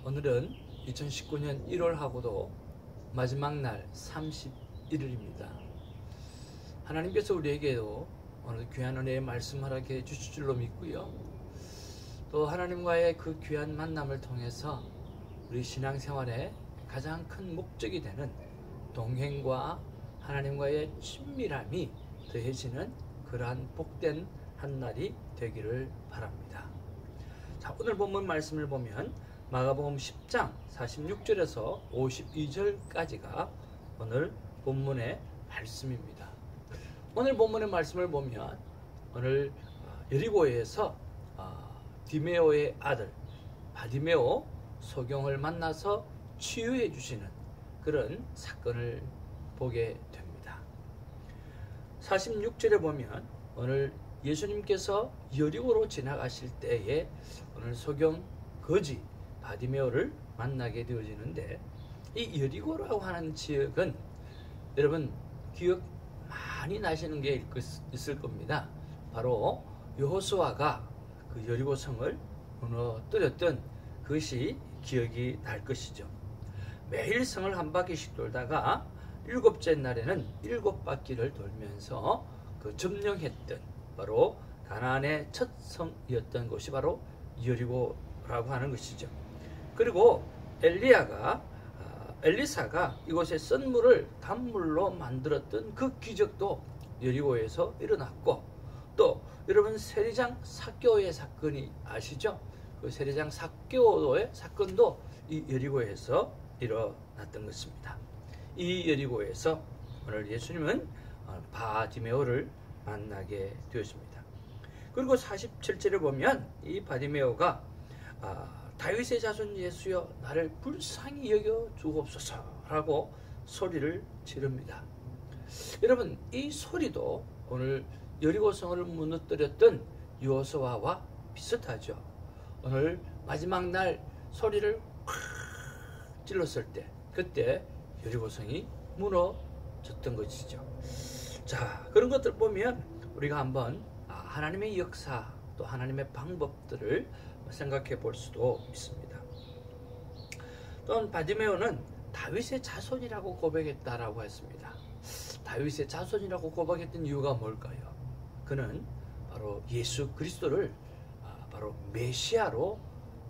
오늘은 2019년 1월하고도 마지막 날 31일입니다. 하나님께서 우리에게도 오늘 귀한 은혜의 말씀 허락해 주실 줄로 믿고요. 또 하나님과의 그 귀한 만남을 통해서 우리 신앙생활에 가장 큰 목적이 되는 동행과 하나님과의 친밀함이 더해지는 그러한 복된 한날이 되기를 바랍니다. 자, 오늘 본문 말씀을 보면 마가복음 10장 46절에서 52절까지가 오늘 본문의 말씀입니다. 오늘 본문의 말씀을 보면 오늘 여리고에서 디메오의 아들 바디메오 소경을 만나서 치유해 주시는 그런 사건을 보게 됩니다. 46절에 보면 오늘 예수님께서 여리고로 지나가실 때에 오늘 소경 거지 바디메오를 만나게 되어지는데, 이 여리고라고 하는 지역은 여러분 기억 많이 나시는 게 있을 겁니다. 바로 여호수아가 그 여리고 성을 무너뜨렸던 그것이 기억이 날 것이죠. 매일 성을 한 바퀴씩 돌다가 일곱째 날에는 7바퀴를 돌면서 그 점령했던 바로 가나안의 첫 성이었던 곳이 바로 여리고라고 하는 것이죠. 그리고 엘리사가 이곳에 썬물을 단물로 만들었던 그 기적도 여리고에서 일어났고, 또 여러분 세리장 삭개오의 사건이 아시죠? 그 세리장 삭개오의 사건도 이 여리고에서 일어났던 것입니다. 이 여리고에서 오늘 예수님은 바디메오를 만나게 되었습니다. 그리고 47절에 보면 이 바디메오가 다윗의 자손 예수여 나를 불쌍히 여겨 주옵소서라고 소리를 지릅니다. 여러분 이 소리도 오늘 여리고성을 무너뜨렸던 여호수아와 비슷하죠. 오늘 마지막 날 소리를 확 찔렀을 때 그때 여리고성이 무너졌던 것이죠. 자, 그런 것들 보면 우리가 한번 하나님의 역사 또 하나님의 방법들을 생각해 볼 수도 있습니다. 또한 바디메오는 다윗의 자손이라고 고백했다라고 했습니다. 다윗의 자손이라고 고백했던 이유가 뭘까요? 그는 바로 예수 그리스도를 바로 메시아로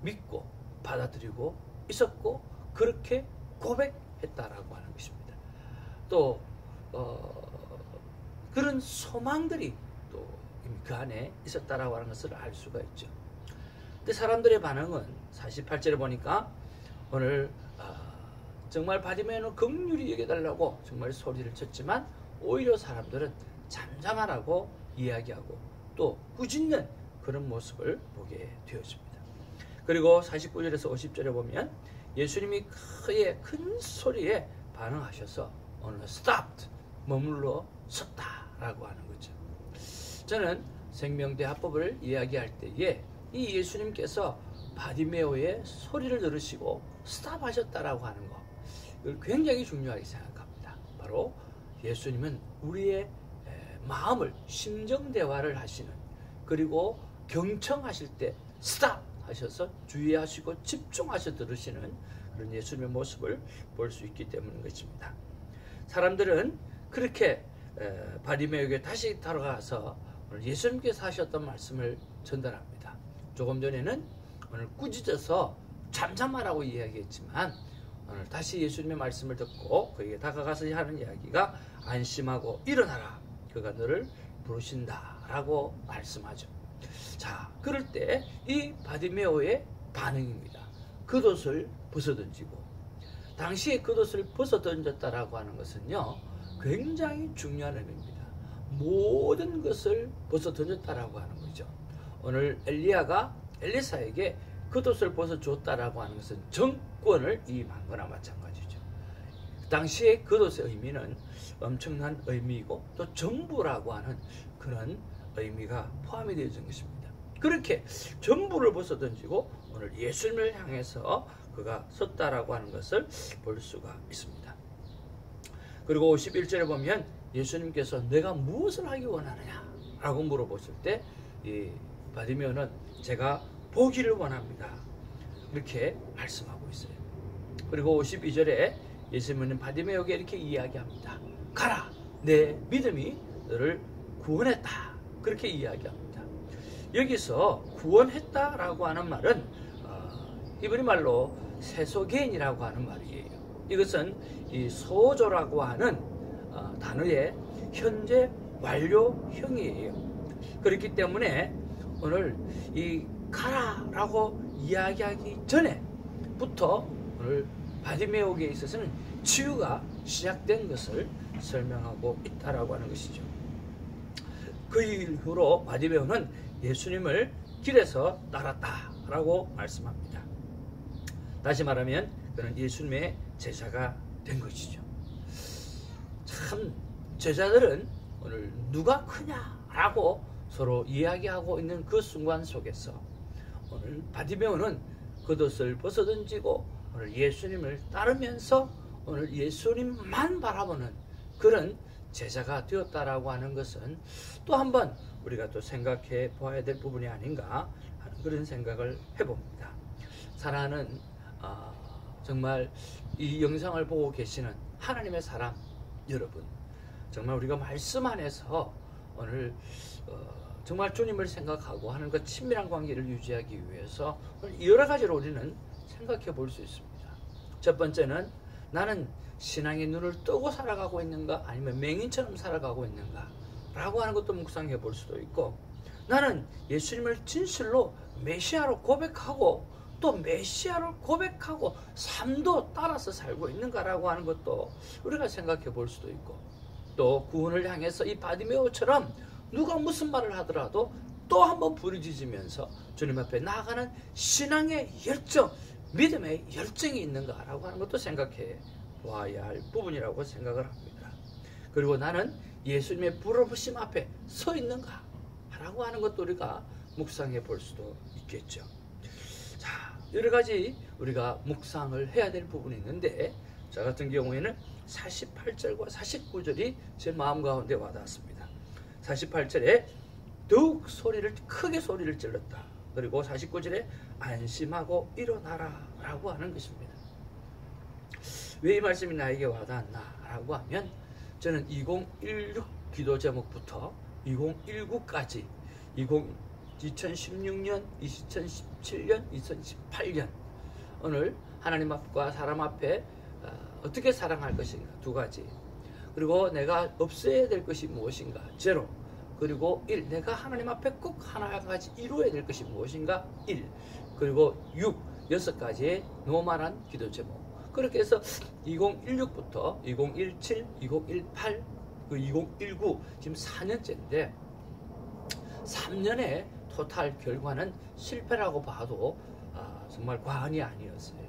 믿고 받아들이고 있었고 그렇게 고백했다라고 하는 것입니다. 또 그런 소망들이 또 그 안에 있었다라고 하는 것을 알 수가 있죠. 근데 사람들의 반응은 48절에 보니까 오늘 정말 바디메오는 긍휼히 여겨달라고 정말 소리를 쳤지만 오히려 사람들은 잠잠하라고 이야기하고 또 꾸짖는 그런 모습을 보게 되었습니다. 그리고 49절에서 50절에 보면 예수님이 크게 큰 소리에 반응하셔서 오늘 stopped 머물러 섰다라고 하는 거죠. 저는 생명대화법을 이야기할 때에 이 예수님께서 바디메오의 소리를 들으시고 스탑하셨다라고 하는 것, 이걸 굉장히 중요하게 생각합니다. 바로 예수님은 우리의 마음을 심정 대화를 하시는, 그리고 경청하실 때 스탑 하셔서 주의하시고 집중하셔 들으시는 그런 예수님의 모습을 볼 수 있기 때문인 것입니다. 사람들은 그렇게 바디메오에게 다시 돌아가서 오늘 예수님께서 하셨던 말씀을 전달합니다. 조금 전에는 오늘 꾸짖어서 잠잠하라고 이야기했지만 오늘 다시 예수님의 말씀을 듣고 그에게 다가가서 하는 이야기가 안심하고 일어나라, 그가 너를 부르신다라고 말씀하죠. 자, 그럴 때 이 바디메오의 반응입니다. 겉옷을 벗어던지고, 당시에 겉옷을 벗어던졌다라고 하는 것은요 굉장히 중요한 의미입니다. 모든 것을 벗어던졌다라고 하는 거죠. 오늘 엘리사에게 겉옷을 벗어줬다라고 하는 것은 정권을 이임한 거나 마찬가지죠. 당시에 겉옷의 의미는 엄청난 의미이고 또 정부라고 하는 그런 의미가 포함이 되어 있는 것입니다. 그렇게 전부를 벗어던지고 오늘 예수님을 향해서 그가 섰다라고 하는 것을 볼 수가 있습니다. 그리고 51절에 보면 예수님께서 내가 무엇을 하기 원하느냐 라고 물어보실 때 이 바디메오는 제가 보기를 원합니다. 이렇게 말씀하고 있어요. 그리고 52절에 예수님은 바디메오에게 이렇게 이야기합니다. 가라, 내 믿음이 너를 구원했다. 그렇게 이야기합니다. 여기서 구원했다라고 하는 말은 히브리 말로 세소게인이라고 하는 말이에요. 이것은 이 소조라고 하는 단어의 현재 완료형이에요. 그렇기 때문에 오늘 이 가라라고 이야기하기 전에부터 오늘 바디메오에게 있어서는 치유가 시작된 것을 설명하고 있다라고 하는 것이죠. 그 이후로 바디메오는 예수님을 길에서 따랐다라고 말씀합니다. 다시 말하면 그는 예수님의 제자가 된 것이죠. 참 제자들은 오늘 누가 크냐라고 서로 이야기하고 있는 그 순간 속에서 오늘 바디메오는 겉옷을 벗어던지고 오늘 예수님을 따르면서 오늘 예수님만 바라보는 그런 제자가 되었다라고 하는 것은 또 한번 우리가 또 생각해 보아야 될 부분이 아닌가 하는 그런 생각을 해봅니다. 사랑하는 정말 이 영상을 보고 계시는 하나님의 사람 여러분, 정말 우리가 말씀 안에서 오늘 정말 주님을 생각하고 하는 그 친밀한 관계를 유지하기 위해서 여러 가지로 우리는 생각해 볼 수 있습니다. 첫 번째는 나는 신앙의 눈을 뜨고 살아가고 있는가, 아니면 맹인처럼 살아가고 있는가 라고 하는 것도 묵상해 볼 수도 있고, 나는 예수님을 진실로 메시아로 고백하고 또 메시아를 고백하고 삶도 따라서 살고 있는가라고 하는 것도 우리가 생각해 볼 수도 있고, 또 구원을 향해서 이 바디메오처럼 누가 무슨 말을 하더라도 또 한번 부르짖으면서 주님 앞에 나아가는 신앙의 열정, 믿음의 열정이 있는가라고 하는 것도 생각해 보아야 할 부분이라고 생각을 합니다. 그리고 나는 예수님의 부르심 앞에 서 있는가 라고 하는 것도 우리가 묵상해 볼 수도 있겠죠. 자, 여러 가지 우리가 묵상을 해야 될 부분이 있는데, 저 같은 경우에는 48절과 49절이 제 마음 가운데 와닿았습니다. 48절에 더욱 크게 소리를 질렀다. 그리고 49절에 안심하고 일어나라 라고 하는 것입니다. 왜 이 말씀이 나에게 와닿았나 라고 하면, 저는 2016 기도 제목부터 2019까지 2016년, 2017년, 2018년 오늘 하나님 앞과 사람 앞에 어떻게 사랑할 것인가 두 가지, 그리고 내가 없애야 될 것이 무엇인가 제로, 그리고 1, 내가 하나님 앞에 꼭 하나가지 이루어야 될 것이 무엇인가 1, 그리고 6 가지의 노멀한 기도 제목. 그렇게 해서 2016부터 2017, 2018, 2019 지금 4년째인데 3년의 토탈 결과는 실패라고 봐도 정말 과언이 아니었어요.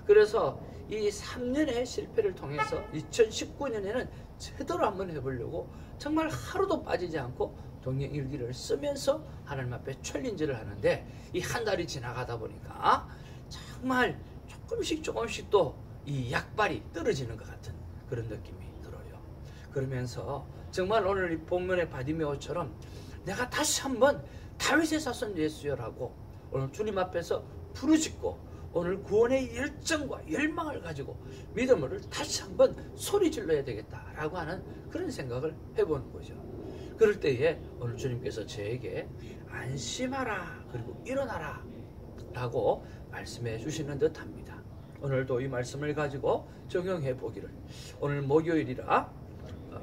그래서 이 3년의 실패를 통해서 2019년에는 제대로 한번 해보려고 정말 하루도 빠지지 않고 동행일기를 쓰면서 하나님 앞에 챌린지를 하는데, 이 한 달이 지나가다 보니까 정말 조금씩 또 이 약발이 떨어지는 것 같은 그런 느낌이 들어요. 그러면서 정말 오늘 이 본문의 바디메오처럼 내가 다시 한번 다윗의 자손 예수여라고 오늘 주님 앞에서 부르짖고 오늘 구원의 열정과 열망을 가지고 믿음을 다시 한번 소리 질러야 되겠다라고 하는 그런 생각을 해보는 거죠. 그럴 때에 오늘 주님께서 저에게 안심하라 그리고 일어나라 라고 말씀해 주시는 듯 합니다. 오늘도 이 말씀을 가지고 적용해 보기를, 오늘 목요일이라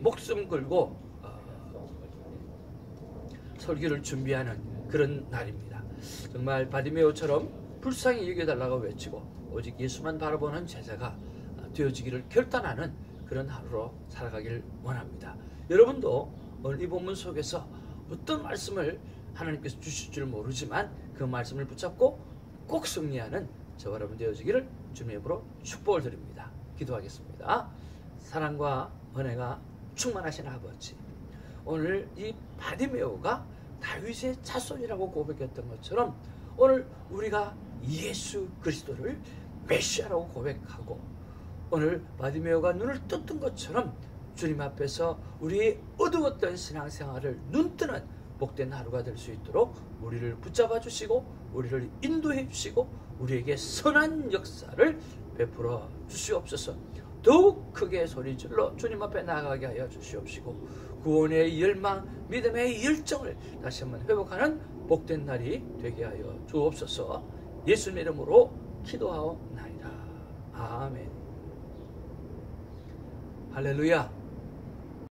목숨 걸고 설교를 준비하는 그런 날입니다. 정말 바디메오처럼 불쌍히 여겨달라고 외치고 오직 예수만 바라보는 제자가 되어지기를 결단하는 그런 하루로 살아가길 원합니다. 여러분도 오늘 이 본문 속에서 어떤 말씀을 하나님께서 주실 줄 모르지만 그 말씀을 붙잡고 꼭 승리하는 저와 여러분 되어지기를 주님의 이름으로 축복을 드립니다. 기도하겠습니다. 사랑과 은혜가 충만하신 아버지, 오늘 이 바디메오가 다윗의 자손이라고 고백했던 것처럼 오늘 우리가 예수 그리스도를 메시아라고 고백하고 오늘 바디메오가 눈을 떴던 것처럼 주님 앞에서 우리의 어두웠던 신앙생활을 눈뜨는 복된 하루가 될 수 있도록 우리를 붙잡아 주시고 우리를 인도해 주시고 우리에게 선한 역사를 베풀어 주시옵소서. 더욱 크게 소리질러 주님 앞에 나가게 하여 주시옵시고 구원의 열망, 믿음의 열정을 다시 한번 회복하는 복된 날이 되게 하여 주옵소서. 예수님 이름으로 기도하옵나이다. 아멘. 할렐루야.